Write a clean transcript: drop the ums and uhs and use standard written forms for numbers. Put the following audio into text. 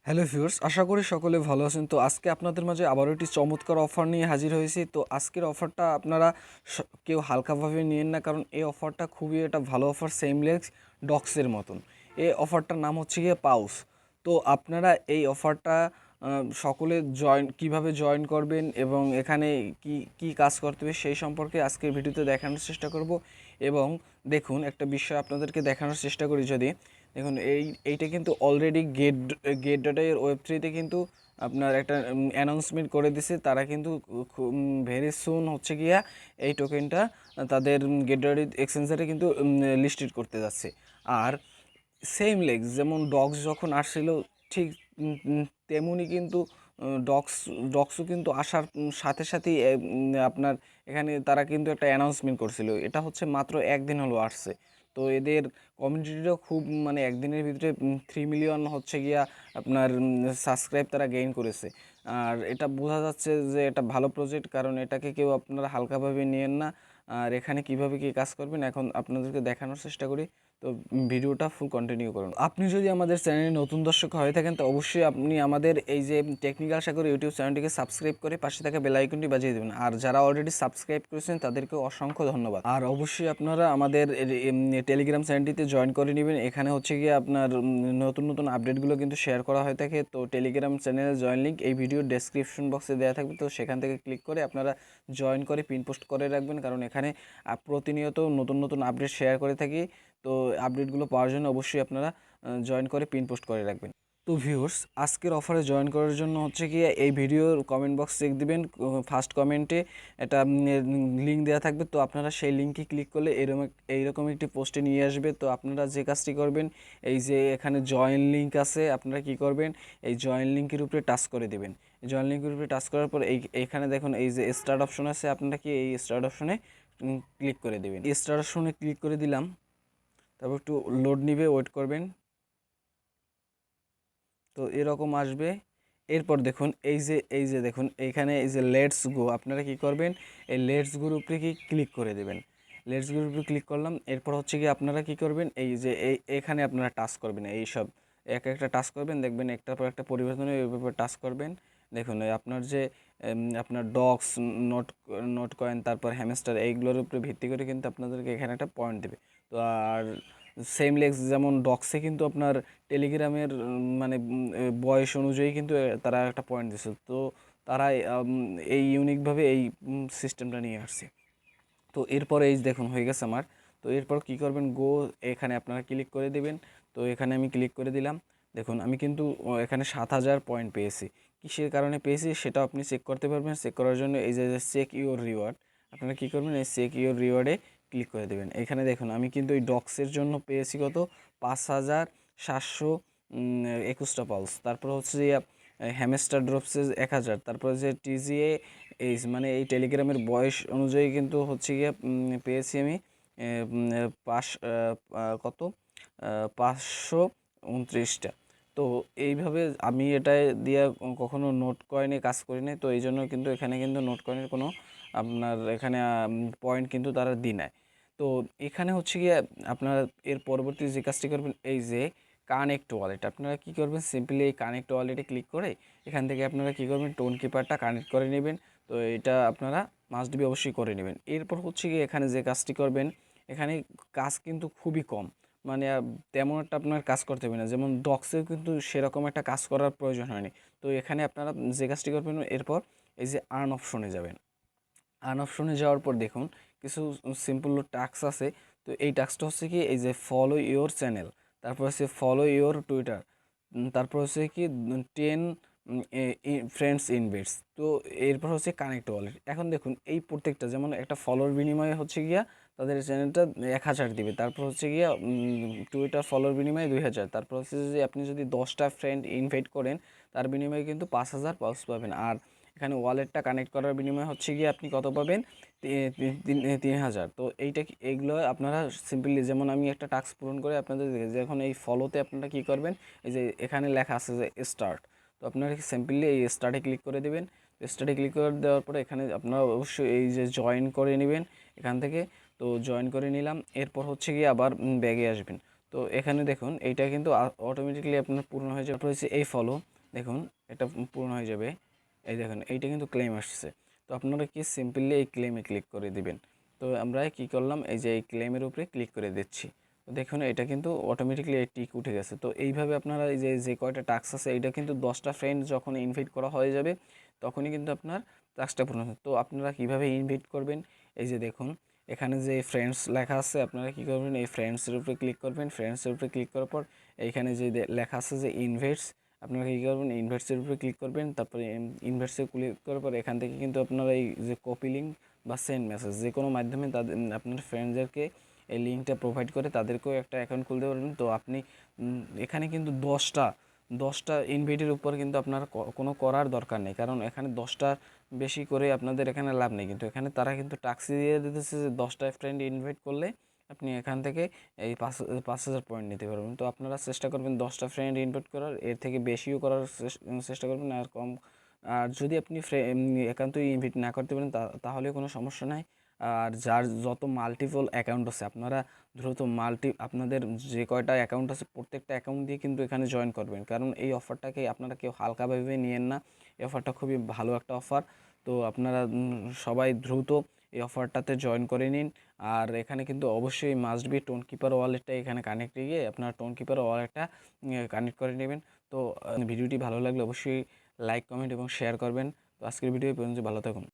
Hello viewers, আশা করি সকলে ভালো আছেন। তো আজকে আপনাদের মাঝে আবারও একটি চমৎকার অফার নিয়ে হাজির হয়েছি। তো আজকের অফারটা আপনারা কেউ হালকাভাবে নিয়েন না, কারণ এই অফারটা খুবই একটা ভালো অফার, সেম লেগস ডক্সের মতন। এই অফারটার নাম হচ্ছে গিয়ে পাউস। তো আপনারা এই অফারটা সকলে কিভাবে জয়েন করবেন এবং এখানে কি কি কাজ করতে হবে সেই সম্পর্কে আজকের ভিডিওতে দেখানোর চেষ্টা করব। এবং দেখুন, একটা বিষয় আপনাদেরকে দেখানোর চেষ্টা করি। যদি দেখুন, এইটা কিন্তু অলরেডি গেট ডটের ওয়েব 3-তে কিন্তু আপনার একটা অ্যানাউন্সমেন্ট করে দিছে। তারা কিন্তু ভেরি সুন হচ্ছে গিয়া এই টোকেনটা তাদের গেট ডট এক্সচেঞ্জারে কিন্তু লিস্টেড করতে যাচ্ছে। আর সেম লেগস যেমন ডগস যখন আসছিল, ঠিক তেমনই কিন্তু ডগসও কিন্তু আসার সাথে সাথেই আপনার এখানে তারা কিন্তু একটা অ্যানাউন্সমেন্ট করছিল। এটা হচ্ছে মাত্র একদিন হলো আসছে। তো এদের কমিউনিটিটাও খুব, মানে একদিনের ভিতরে 3 মিলিয়ন হচ্ছে গিয়া আপনার সাবস্ক্রাইব তারা গেইন করেছে। আর এটা বোঝা যাচ্ছে যে এটা ভালো প্রজেক্ট, কারণ এটাকে কেউ আপনারা হালকাভাবে নিয়েন না। আর এখানে কিভাবে কি কাজ করবেন এখন আপনাদেরকে দেখানোর চেষ্টা করি। তো ভিডিওটা ফুল কন্টিনিউ করুন। আপনি যদি আমাদের চ্যানেলে নতুন দর্শক হয়ে থাকেন, তো অবশ্যই আপনি আমাদের এই যে টেকনিক্যাল সাগর ইউটিউব চ্যানেলটিকে সাবস্ক্রাইব করে পাশে থাকা বেল আইকনটি বাজিয়ে দেবেন। আর যারা অলরেডি সাবস্ক্রাইব করেছেন তাদেরকে অসংখ্য ধন্যবাদ। আর অবশ্যই আপনারা আমাদের টেলিগ্রাম চ্যানেলটিতে জয়েন করে নেবেন। এখানে হচ্ছে গিয়ে আপনার নতুন নতুন আপডেটগুলো কিন্তু শেয়ার করা হয়ে থাকে। তো টেলিগ্রাম চ্যানেলের জয়েন লিঙ্ক এই ভিডিওর ডেসক্রিপশন বক্সে দেওয়া থাকবে। তো সেখান থেকে ক্লিক করে আপনারা জয়েন করে পিন পোস্ট করে রাখবেন, কারণ এখানে প্রতিনিয়ত নতুন নতুন আপডেট শেয়ার করে থাকি। তো আপডেটগুলো পাওয়ার জন্য অবশ্যই আপনারা জয়েন করে পিন পোস্ট করে রাখবেন। তো ভিউয়ার্স, আজকের অফারে জয়েন করার জন্য হচ্ছে গিয়ে এই ভিডিওর কমেন্ট বক্স চেক দিবেন। ফার্স্ট কমেন্টে একটা লিঙ্ক দেওয়া থাকবে। তো আপনারা সেই লিঙ্কে ক্লিক করলে এইরকম একটি পোস্টে নিয়ে আসবে। তো আপনারা যে কাজটি করবেন, এই যে এখানে জয়েন লিঙ্ক আছে, আপনারা কি করবেন, এই জয়েন লিঙ্কের উপরে টাচ করে দেবেন। জয়েন লিঙ্কের উপরে টাচ করার পর এইখানে দেখুন এই যে স্টার্ট অপশন আছে, আপনারা কি এই স্টার্ট অপশনে ক্লিক করে দেবেন। স্টার্ট অপশনে ক্লিক করে দিলাম, তারপর একটু লোড নিবে, ওয়েট করবেন। তো এরকম আসবে। এরপর দেখুন এই যে দেখুন এইখানে এই যে লেটস গো, আপনারা কি করবেন, এই লেটস গোর উপরে কি ক্লিক করে দেবেন। লেটস গোর উপরে ক্লিক করলাম। এরপর হচ্ছে কি আপনারা কি করবেন, এই যে এখানে আপনারা টাচ করবেন, এই সব এক একটা টাচ করবেন, দেখবেন একটার পর একটা পরিবর্তন এই ব্যাপারে টাচ করবেন। দেখুন আপনার যে আপনার ডগস, নোট নোট কয়েন, তারপর হ্যামস্টার, এইগুলোর উপরে ভিত্তি করে কিন্তু আপনাদেরকে এখানে একটা পয়েন্ট দেবে। তো আর সেম লেগস যেমন ডক্সে কিন্তু আপনার টেলিগ্রামের মানে বয়স অনুযায়ী কিন্তু তারা একটা পয়েন্ট দিচ্ছে। তো তারা এই ইউনিকভাবে এই সিস্টেমটা নিয়ে আসছে। তো এরপরে এই দেখুন হয়ে গেছে আমার। তো এরপর কি করবেন, গো, এখানে আপনারা ক্লিক করে দেবেন। তো এখানে আমি ক্লিক করে দিলাম। দেখুন আমি কিন্তু এখানে 7,000 পয়েন্ট পেয়েছি। কিসের কারণে পেয়েছি সেটাও আপনি চেক করতে পারবেন। চেক করার জন্য এই যে চেক ইউর রিওয়ার্ড, আপনারা কী করবেন, এই চেক ইউর রিওয়ার্ডে ক্লিক করে দেবেন। এখানে দেখুন আমি কিন্তু এই ডক্সের জন্য পেয়েছি কত, 5,721টা পালস। তারপর হচ্ছে যে হ্যামস্টার ড্রপসে 1,000। তারপর যে টিজিএ এই মানে এই টেলিগ্রামের বয়স অনুযায়ী কিন্তু হচ্ছে গিয়ে পেয়েছি আমি পাঁচ কত 529টা। তো এইভাবে আমি এটা দিয়ে কখনো নোট কয়েনে কাজ করি নাই। তো এই জন্য কিন্তু এখানে কিন্তু নোট কয়েনের কোনো আপনার এখানে পয়েন্ট কিন্তু তারা দিই নাই। তো এখানে হচ্ছে গিয়ে আপনারা এর পরবর্তী যে কাজটি করবেন, এই যে কানেক্ট ওয়ালেট, আপনারা কি করবেন, সিম্পলি এই কানেক্ট ওয়ালেটে ক্লিক করে এখান থেকে আপনারা কি করবেন, টোন কিপারটা কানেক্ট করে নেবেন। তো এটা আপনারা মাস্ট বি অবশ্যই করে নেবেন। এরপর হচ্ছে গিয়ে এখানে যে কাজটি করবেন, এখানে কাজ কিন্তু খুবই কম, মানে তেমন একটা আপনার কাজ করতে হবে না। যেমন ডক্সেও কিন্তু সেরকম একটা কাজ করার প্রয়োজন হয়নি। তো এখানে আপনারা যে কাজটি করবেন, এরপর এই যে আর্ন অপশনে যাবেন। আর্ন অপশনে যাওয়ার পর দেখুন কিছু সিম্পল টাস্ক আছে। তো এই টাস্কটা হচ্ছে কি, এই যে ফলো ইওর চ্যানেল, তারপর হচ্ছে ফলো ইওর টুইটার, তারপর হচ্ছে কি 10 ফ্রেন্ডস ইনভাইটস। তো এরপর হচ্ছে কানেক্ট ওয়ালেট। এখন দেখুন এই প্রত্যেকটা, যেমন একটা ফলোর বিনিময়ে হচ্ছে গিয়া তাদের চ্যানেলটা 1,000 দিবে। তারপর হচ্ছে গিয়া টুইটার ফলোর বিনিময়ে 2,000। তারপর হচ্ছে যে আপনি যদি 10টা ফ্রেন্ড ইনভাইট করেন তার বিনিময়ে কিন্তু 5,000 পালস পাবেন। আর এখানে ওয়ালেটটা কানেক্ট করার বিনিময়ে হচ্ছে গিয়ে আপনি কত পাবেন, 3,000। তো এইগুলো আপনারা সিম্পলি, যেমন আমি একটা টাস্ক পূরণ করে আপনাদের যে এখন এই ফলোতে আপনারা কি করবেন, এই যে এখানে লেখা আছে যে স্টার্ট। তো আপনারা সিম্পলি এই স্টার্টে ক্লিক করে দেবেন। স্টার্টে ক্লিক করে দেওয়ার পরে এখানে আপনারা অবশ্যই এই যে জয়েন করে নেবেন এখান থেকে। তো জয়েন করে নিলাম। এরপর হচ্ছে গিয়ে আবার ব্যাগে আসবেন। তো এখানে দেখুন এইটা কিন্তু অটোমেটিকলি আপনার পূর্ণ হয়ে যাবে। হচ্ছে এই ফলো, দেখুন এটা পূর্ণ হয়ে যাবে। এই দেখুন এইটা কিন্তু ক্লেম আসছে। তো আপনারা কি সিম্পলি এই ক্লেমে ক্লিক করে দিবেন। তো আমরা কি করলাম, এই যে এই ক্লেমের উপরে ক্লিক করে দিচ্ছি। তো দেখুন এটা কিন্তু অটোমেটিকলি এই টিক উঠে গেছে। তো এইভাবে আপনারা এই যে কয়টা টাস্ক আছে এইটা কিন্তু 10টা ফ্রেন্ড যখন ইনভাইট করা হয়ে যাবে তখনই কিন্তু আপনার টাস্কটা পূর্ণ হবে। তো আপনারা কিভাবে ইনভাইট করবেন, এই যে দেখুন এখানে যে ফ্রেন্ডস লেখা আছে, আপনারা কি করবেন, এই ফ্রেন্ডসের উপরে ক্লিক করবেন। ফ্রেন্ডসের উপরে ক্লিক করার পর এইখানে যে লেখা আছে যে ইনভাইটস, আপনারা কী করবেন, ইনভাইটসের উপরে ক্লিক করবেন। তারপরে ইনভাইটসে ক্লিক করার পর এখান থেকে কিন্তু আপনারা এই যে কপি লিঙ্ক বা সেন্ড মেসেজ যে কোনো মাধ্যমে তাদের আপনার ফ্রেন্ডদেরকে এই লিঙ্কটা প্রোভাইড করে তাদেরকেও একটা অ্যাকাউন্ট খুলতে পারবেন। তো আপনি এখানে কিন্তু 10টা ইনভাইটের উপর কিন্তু আপনার কোনো করার দরকার নেই, কারণ এখানে 10টার বেশি করে আপনাদের এখানে লাভ নেই। কিন্তু এখানে তারা কিন্তু টাস্ক দিয়ে দিতেছে যে 10টা ফ্রেন্ড ইনভাইট করলে আপনি এখান থেকে এই 5,000 পয়েন্ট নিতে পারবেন। তো আপনারা চেষ্টা করবেন 10টা ফ্রেন্ড ইনভাইট করার, এর থেকে বেশিও করার চেষ্টা করবেন, আর কম। আর যদি আপনি একান্তই ইনভাইট না করতে পারেন তাহলে কোনো সমস্যা নাই। আর যার যত মাল্টিপল অ্যাকাউন্ট আছে আপনারা দ্রুত আপনাদের যে কয়টা অ্যাকাউন্ট আছে প্রত্যেকটা অ্যাকাউন্ট দিয়ে কিন্তু এখানে জয়েন করবেন, কারণ এই অফারটাকে আপনারা কেউ হালকাভাবে নিয়েন না। এই অফারটা খুবই ভালো একটা অফার। তো আপনারা সবাই দ্রুত এই অফারটাতে জয়েন করে নিন। আর এখানে কিন্তু অবশ্যই মাস্ট বি টোন কিপার ওয়ালেটটা এখানে কানেক্টে গিয়ে আপনারা টোন কিপার ওয়ালেটটা কানেক্ট করে নেবেন। তো ভিডিওটি ভালো লাগলে অবশ্যই লাইক, কমেন্ট এবং শেয়ার করবেন। তো আজকের ভিডিও এই পর্যন্ত, ভালো থাকুন।